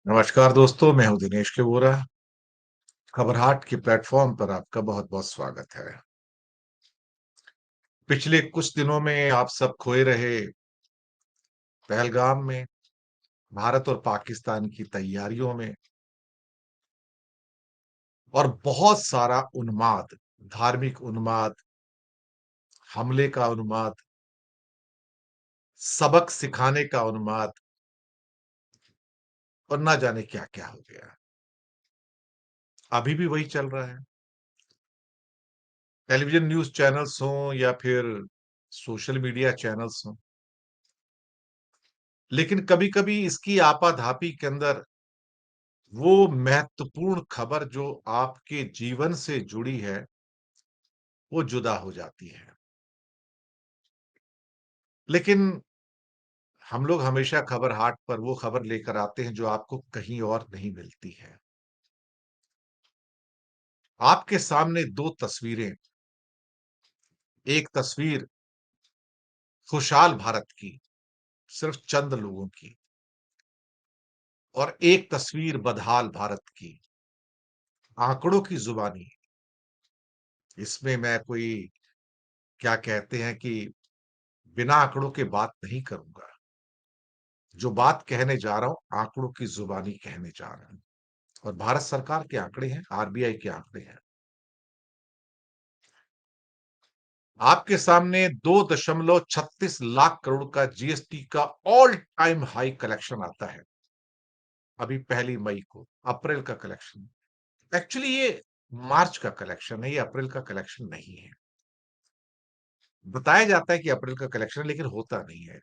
नमस्कार दोस्तों, मैं हूँ दिनेश के वोरा। खबर हाट के प्लेटफ़ॉर्म पर आपका बहुत-बहुत स्वागत है। पिछले कुछ दिनों में आप सब खोए रहे पहलगाम में, भारत और पाकिस्तान की तैयारियों में और बहुत सारा उन्माद, धार्मिक उन्माद, हमले का उन्माद, सबक सिखाने का उन्माद और ना जाने क्या-क्या हो गया। अभी भी वही चल रहा है। टेलीविज़न न्यूज़ चैनल्स हों या फिर सोशल मीडिया चैनल्स हों, लेकिन कभी-कभी इसकी आपाधापी के अंदर वो महत्वपूर्ण खबर जो आपके जीवन से जुड़ी है, वो जुदा हो जाती है। लेकिन हम लोग हमेशा खबर हाट पर वो खबर लेकर आते हैं जो आपको कहीं और नहीं मिलती है। आपके सामने 2 तस्वीरें, एक तस्वीर खुशहाल भारत की, सिर्फ चंद लोगों की और एक तस्वीर बदहाल भारत की, आंकड़ों की ज़ुबानी। इसमें मैं कोई क्या कहते हैं कि बिना आंकड़ों के बात नहीं करूँगा। जो बात कहने जा रहा हूँ, आंकड़ों की ज़ुबानी कहने जा रहा हूँ और भारत सरकार के आंकड़े हैं, आरबीआई के आंकड़े हैं। आपके सामने 2.36 लाख करोड़ का जीएसटी का ऑल टाइम हाई कलेक्शन आता है, अभी पहली मई को, अप्रैल का कलेक्शन। एक्चुअली ये मार्च का कलेक्शन है, ये अप्रैल का कलेक्शन नहीं है। बताया जाता है कि अप्रैल का कलेक्शन है, लेकिन होता नहीं है।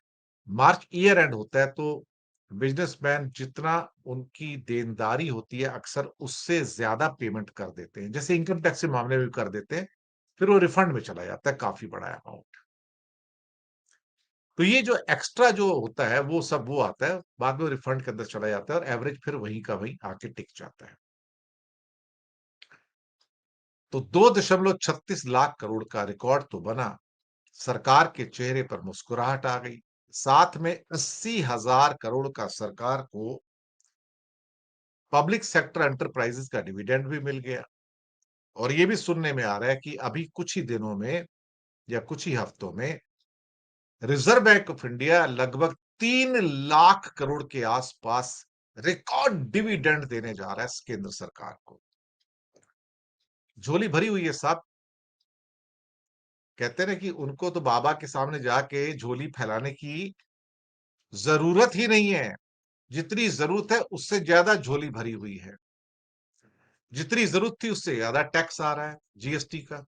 मार्च ईयर एंड होता है तो बिज़नेसमैन जितना उनकी देनदारी होती है अक्सर उससे ज़्यादा पेमेंट कर देते हैं। जैसे इनकम टैक्स के मामले में भी कर देते हैं, फिर वो रिफंड में चला जाता है काफ़ी बड़ा अमाउंट। तो ये जो एक्स्ट्रा जो होता है वो सब वो आता है, बाद में रिफंड के अंदर चला जाता है और एवरेज फिर वहीं का वहीं आके टिक जाता है। तो 2.36 लाख करोड़ का रिकॉर्ड तो बना, सरकार के चेहरे पर मुस्कुराहट आ गई। साथ में 80,000 करोड़ का सरकार को पब्लिक सेक्टर एंटरप्राइजेज का डिविडेंड भी मिल गया और ये भी सुनने में आ रहा है कि अभी कुछ ही दिनों में या कुछ ही हफ्तों में रिजर्व बैंक ऑफ इंडिया लगभग 3 लाख करोड़ के आसपास रिकॉर्ड डिविडेंड देने जा रहा है केंद्र सरकार को। झोली भरी हुई है साहब। कहते हैं ना कि उनको तो बाबा के सामने जाके झोली फैलाने की जरूरत ही नहीं है। जितनी जरूरत है उससे ज्यादा झोली भरी हुई है। जितनी जरूरत थी उससे ज्यादा टैक्स आ रहा है जीएसटी का।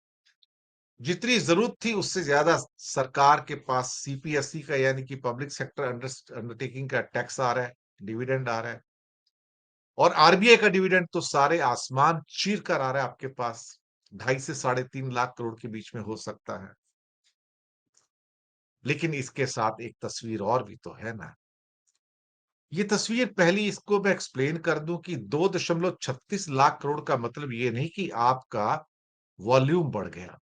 जितनी जरूरत थी उससे ज्यादा सरकार के पास सीपीएसई का यानी कि पब्लिक सेक्टर अंडरटेकिंग का टैक्स आ रहा है, डिविडेंड आ रहा है। और आरबीआई का डिविडेंड तो सारे आसमान चीर कर आ रहा है आपके पास। 2.5 से 3.5 लाख करोड़ के बीच में हो सकता है। लेकिन इसके साथ एक तस्वीर और भी तो है ना। ये तस्वीर पहली इसको मैं एक्सप्लेन कर दूं कि 2.36 लाख करोड़ का मतलब ये नहीं कि आपका वॉल्यूम बढ़ गया।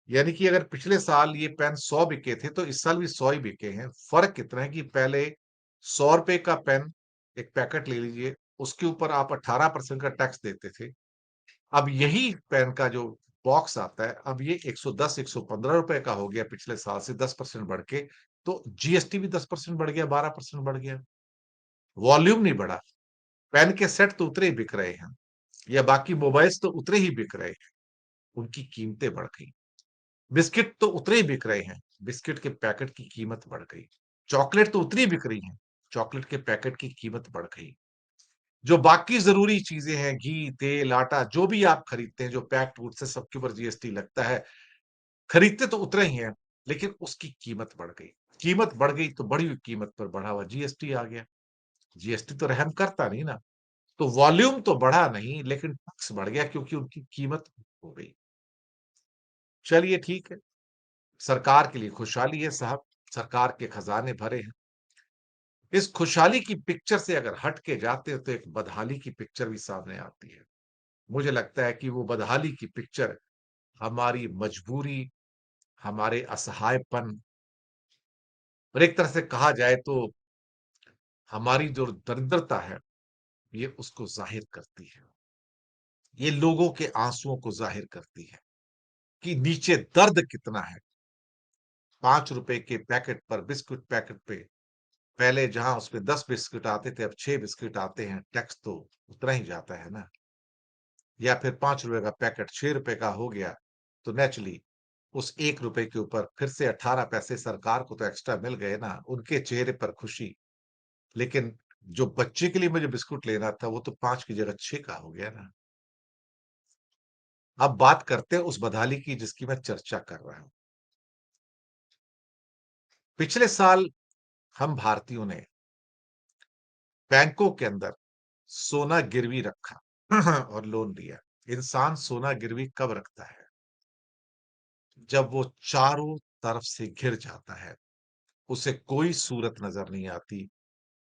यानी कि अगर पिछले साल ये पेन 100 बिके थे तो इस साल भी 100 ही बिके हैं। फर्क कितना है कि पहले 100 रुपए का पेन एक पैकेट ले लीजिए, उसके ऊपर आप 18% का टैक्स देते थे। अब यही पेन का जो बॉक्स आता है, अब ये 110 115 रुपए का हो गया पिछले साल से 10% बढ़ के। तो जीएसटी भी 10% बढ़ गया, 12% बढ़ गया। वॉल्यूम नहीं बढ़ा। पेन के सेट तो उतरे ही बिक रहे हैं या बाकी मोबाइल्स तो उतरे ही बिक रहे हैं, उनकी कीमतें बढ़ गई। बिस्किट तो उतरे ही बिक रहे हैं, बिस्किट के पैकेट की कीमत बढ़ गई। चॉकलेट तो उतनी बिक रही है, चॉकलेट के पैकेट की कीमत बढ़ गई। जो बाकी ज़रूरी चीज़ें हैं, घी, तेल, आटा जो भी आप खरीदते हैं, जो पैक्ड फूड्स है सबके ऊपर जीएसटी लगता है। खरीदते तो उतरे ही हैं, लेकिन उसकी कीमत बढ़ गई। कीमत बढ़ गई तो बढ़ी हुई कीमत पर बढ़ा हुआ जीएसटी आ गया। जीएसटी तो रहम करता नहीं ना। तो वॉल्यूम तो बढ़ा नहीं, लेकिन टैक्स बढ़ गया क्योंकि उनकी कीमत हो गई। चलिए ठीक है, सरकार के लिए खुशहाली है साहब, सरकार के खजाने भरे हैं। इस खुशहाली की पिक्चर से अगर हट के जाते हैं तो एक बदहाली की पिक्चर भी सामने आती है। मुझे लगता है कि वो बदहाली की पिक्चर हमारी मजबूरी, हमारे असहायपन और एक तरह से कहा जाए तो हमारी जो दरिद्रता है, ये उसको ज़ाहिर करती है। ये लोगों के आँसुओं को ज़ाहिर करती है कि नीचे दर्द कितना है। ₹5 के पैकेट पर बिस्कुट पैकेट पे पहले जहाँ उसमें 10 बिस्किट आते थे, अब 6 बिस्किट आते हैं, टैक्स तो उतना ही जाता है ना। या फिर ₹5 का पैकेट ₹6 का हो गया, तो नेचुरली उस ₹1 के ऊपर फिर से 18 पैसे सरकार को तो एक्स्ट्रा मिल गए ना, उनके चेहरे पर खुशी। लेकिन जो बच्चे के लिए मुझे बिस्कुट लेना था, वो तो 5 की जगह 6 का हो गया ना। अब बात करते हैं उस बदहाली की जिसकी मैं चर्चा कर रहा हूँ। पिछले साल हम भारतीयों ने बैंकों के अंदर सोना गिरवी रखा और लोन लिया। इंसान सोना गिरवी कब रखता है? जब वो चारों तरफ से घिर जाता है, उसे कोई सूरत नज़र नहीं आती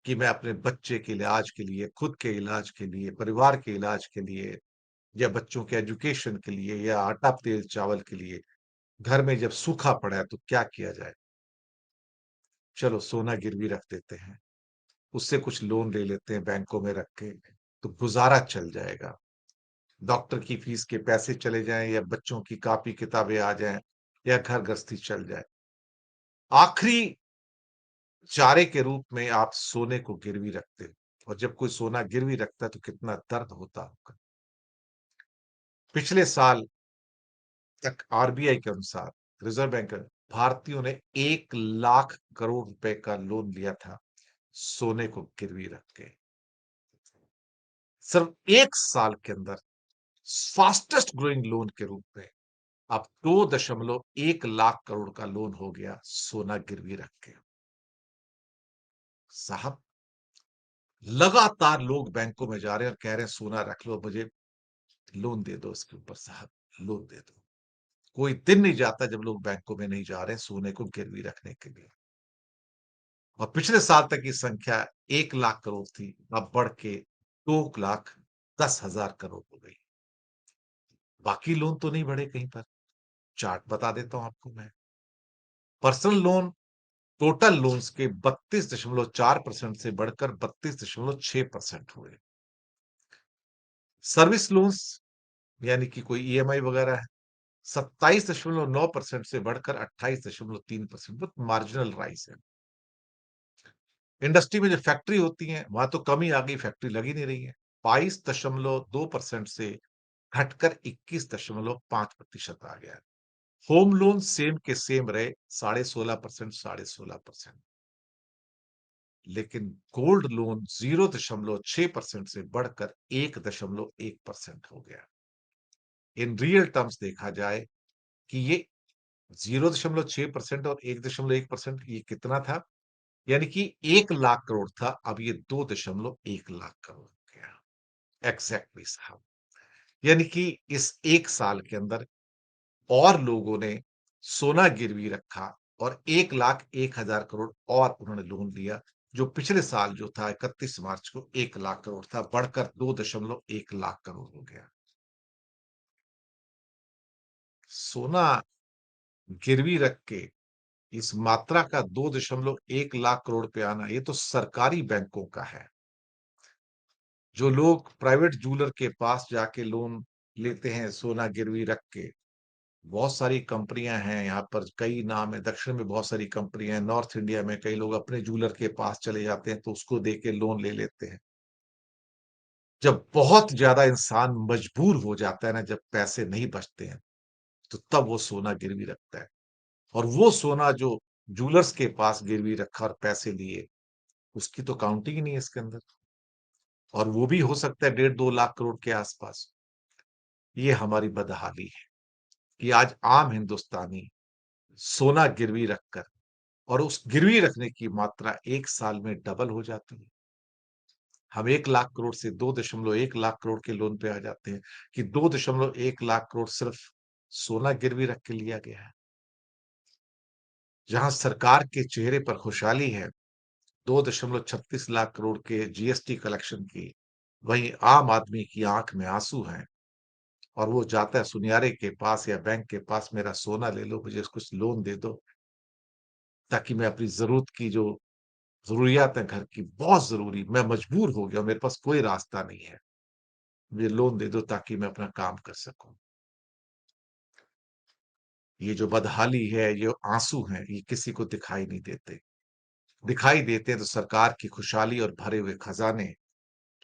कि मैं अपने बच्चे के इलाज के लिए, खुद के इलाज के लिए, परिवार के इलाज के लिए या बच्चों के एजुकेशन के लिए या आटा, तेल, चावल के लिए घर में जब सूखा पड़ा है तो क्या किया जाए? चलो सोना गिरवी रख देते हैं, उससे कुछ लोन ले लेते हैं बैंकों में रख के, तो गुज़ारा चल जाएगा। डॉक्टर की फीस के पैसे चले जाएँ या बच्चों की कॉपी-किताबें आ जाएँ या घर गृहस्थी चल जाए। आखिरी चारे के रूप में आप सोने को गिरवी रखते हो और जब कोई सोना गिरवी रखता है तो कितना दर्द होता होगा। पिछले साल तक आरबीआई के अनुसार रिज़र्व बैंक भारतीयों ने 1 लाख करोड़ रुपए का लोन लिया था, सोने को गिरवी रख के। सिर्फ 1 साल के अंदर फास्टेस्ट ग्रोइंग लोन के रूप में अब 2.1 लाख करोड़ का लोन हो गया सोना गिरवी रख के। साहब लगातार लोग बैंकों में जा रहे हैं और कह रहे हैं सोना रख लो मुझे लोन दे दो इसके ऊपर साहब, लोन दे दो। कोई दिन नहीं जाता जब लोग बैंकों में नहीं जा रहे हैं सोने को गिरवी रखने के लिए। और पिछले साल तक ये संख्या 1 लाख करोड़ थी, अब बढ़ के 2,10,000 करोड़ हो गई। बाकी लोन तो नहीं बढ़े कहीं पर, चार्ट बता देता हूँ आपको मैं। पर्सनल लोन टोटल लोन्स के 32.4% से बढ़कर 32.6% हुए। सर्विस लोन्स यानी कि कोई ईएमआई वगैरह है, 27.9% से बढ़कर 28.3%, बहुत मार्जिनल राइज है। इंडस्ट्री में जो फैक्ट्री होती हैं, वहां तो कमी आ गई, फैक्ट्री लगी नहीं रही है। 22.2% से घटकर 21.5% आ गया है। होम लोन सेम के सेम रहे, 16.5%, 16.5%। लेकिन गोल्ड लोन 0.6% से बढ़कर 1.1% हो गया। इन रियल टर्म्स देखा जाए कि ये 0.6% और 1.1% ये कितना था? यानी कि 1 लाख करोड़ था, अब ये 2.1 लाख करोड़ हो गया। एग्ज़ैक्टली साहब। यानी कि इस 1 साल के अंदर और लोगों ने सोना गिरवी रखा और 1,01,000 करोड़ और उन्होंने लोन लिया, जो पिछले साल जो था 31 मार्च को 1 लाख करोड़ था, बढ़कर 2.1 लाख करोड़ हो गया। सोना गिरवी रख के इस मात्रा का 2.1 लाख करोड़ पे आना, ये तो सरकारी बैंकों का है। जो लोग प्राइवेट ज्वेलर के पास जाके लोन लेते हैं सोना गिरवी रख के, बहुत सारी कंपनियां हैं यहाँ पर, कई नाम है, दक्षिण में बहुत सारी कंपनियां हैं, नॉर्थ इंडिया में कई लोग अपने जूलर के पास चले जाते हैं तो उसको दे के लोन ले लेते हैं। जब बहुत ज्यादा इंसान मजबूर हो जाता है ना, जब पैसे नहीं बचते हैं, तो तब वो सोना गिरवी रखता है। और वो सोना जो जूलर्स के पास गिरवी रखा और पैसे लिए, उसकी तो काउंटिंग ही नहीं है इसके अंदर। और वो भी हो सकता है 1.5-2 लाख करोड़ के आसपास। ये हमारी बदहाली है कि आज आम हिंदुस्तानी सोना गिरवी रखकर और उस गिरवी रखने की मात्रा 1 साल में डबल हो जाती है। हम 1 लाख करोड़ से 2.1 लाख करोड़ के लोन पे आ जाते हैं कि 2.1 लाख करोड़ सिर्फ सोना गिरवी रख के लिया गया है। जहां सरकार के चेहरे पर खुशहाली है, 2.36 लाख करोड़ के जीएसटी कलेक्शन की, वहीं आम आदमी की आंख में आंसू हैं और वो जाता है सुनियारे के पास या बैंक के पास, मेरा सोना ले लो, मुझे कुछ लोन दे दो, ताकि मैं अपनी ज़रूरत की जो ज़रूरियात हैं घर की, बहुत ज़रूरी, मैं मजबूर हो गया हूँ, मेरे पास कोई रास्ता नहीं है। मुझे लोन दे दो ताकि मैं अपना काम कर सकूँ। ये जो बदहाली है, ये आँसू हैं, ये किसी को दिखाई नहीं देते। दिखाई देते हैं तो सरकार की खुशहाली और भरे हुए खज़ाने,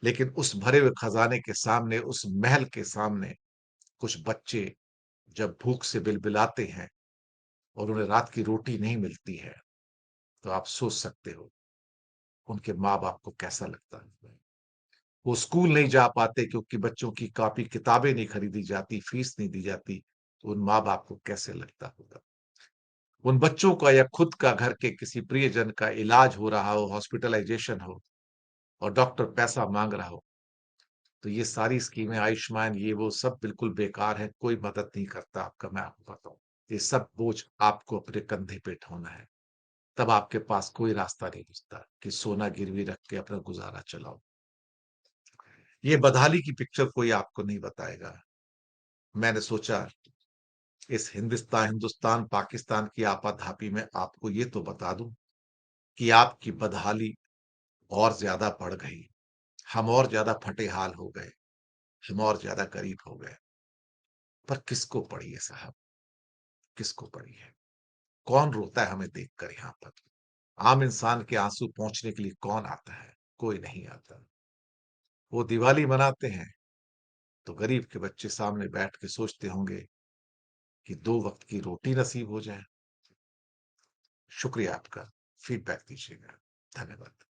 लेकिन उस भरे हुए खज़ाने के सामने, उस महल के सामने कुछ बच्चे जब भूख से बिलबिलाते हैं और उन्हें रात की रोटी नहीं मिलती है, तो आप सोच सकते हो, उनके माँ-बाप को कैसा लगता है। वो स्कूल नहीं जा पाते क्योंकि बच्चों की कॉपी किताबें नहीं खरीदी जाती, फीस नहीं दी जाती, तो उन माँ-बाप को कैसे लगता होगा। उन बच्चों का या खुद का घर के किसी प्रियजन का इलाज हो रहा हो, हॉस्पिटलाइज़ेशन हो और डॉक्टर पैसा माँग रहा हो, तो ये सारी स्कीमें आयुष्मान ये वो सब बिल्कुल बेकार है, कोई मदद नहीं करता आपका, मैं आपको बताऊँ। ये सब बोझ आपको अपने कंधे पे ढोना है, तब आपके पास कोई रास्ता नहीं बचता कि सोना गिरवी रख के अपना गुज़ारा चलाओ। ये बदहाली की पिक्चर कोई आपको नहीं बताएगा। मैंने सोचा इस हिंदुस्तान, पाकिस्तान की आपाधापी में आपको ये तो बता दूँ कि आपकी बदहाली और ज़्यादा बढ़ गई। हम और ज़्यादा फटे-हाल हो गए, हम और ज़्यादा गरीब हो गए। पर किसको पड़ी है साहब, किसको पड़ी है? कौन रोता है हमें देखकर यहाँ पर? आम इंसान के आँसू पोंछने के लिए कौन आता है? कोई नहीं आता। वो दिवाली मनाते हैं, तो गरीब के बच्चे सामने बैठ के सोचते होंगे कि 2 वक़्त की रोटी नसीब हो जाए। शुक्रिया आपका, फीडबैक दीजिएगा। धन्यवाद।